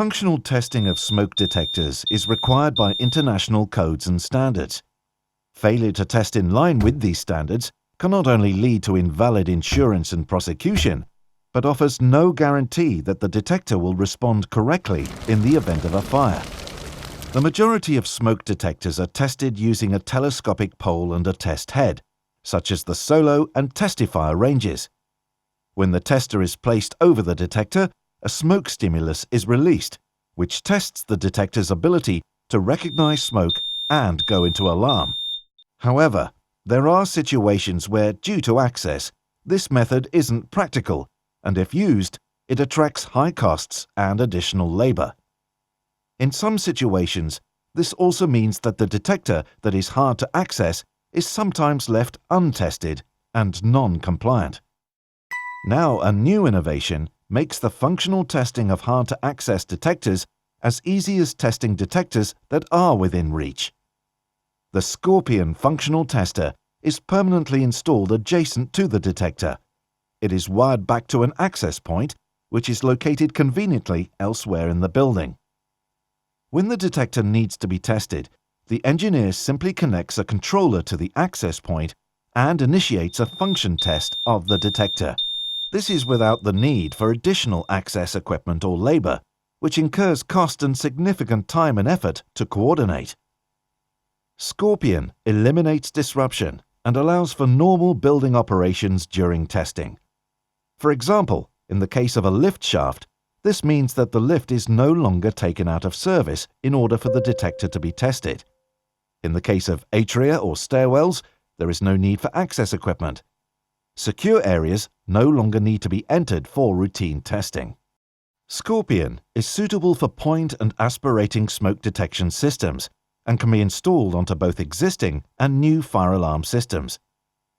Functional testing of smoke detectors is required by international codes and standards. Failure to test in line with these standards can not only lead to invalid insurance and prosecution, but offers no guarantee that the detector will respond correctly in the event of a fire. The majority of smoke detectors are tested using a telescopic pole and a test head, such as the Solo and Testifier ranges. When the tester is placed over the detector, a smoke stimulus is released, which tests the detector's ability to recognize smoke and go into alarm. However, there are situations where, due to access, this method isn't practical, and if used, it attracts high costs and additional labor. In some situations, this also means that the detector that is hard to access is sometimes left untested and non-compliant. Now, a new innovation makes the functional testing of hard-to-access detectors as easy as testing detectors that are within reach. The Scorpion functional tester is permanently installed adjacent to the detector. It is wired back to an access point, which is located conveniently elsewhere in the building. When the detector needs to be tested, the engineer simply connects a controller to the access point and initiates a function test of the detector. This is without the need for additional access equipment or labor, which incurs cost and significant time and effort to coordinate. Scorpion eliminates disruption and allows for normal building operations during testing. For example, in the case of a lift shaft, this means that the lift is no longer taken out of service in order for the detector to be tested. In the case of atria or stairwells, there is no need for access equipment. Secure areas no longer need to be entered for routine testing. Scorpion is suitable for point and aspirating smoke detection systems and can be installed onto both existing and new fire alarm systems.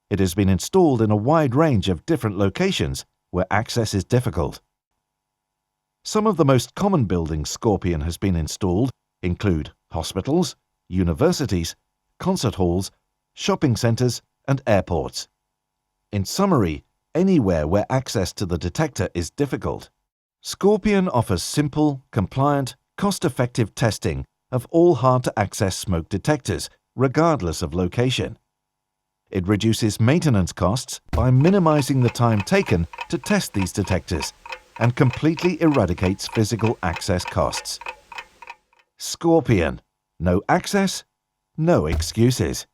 It has been installed in a wide range of different locations where access is difficult. Some of the most common buildings Scorpion has been installed include hospitals, universities, concert halls, shopping centers, and airports. In summary, anywhere where access to the detector is difficult. Scorpion offers simple, compliant, cost-effective testing of all hard-to-access smoke detectors, regardless of location. It reduces maintenance costs by minimizing the time taken to test these detectors and completely eradicates physical access costs. Scorpion. No access, no excuses.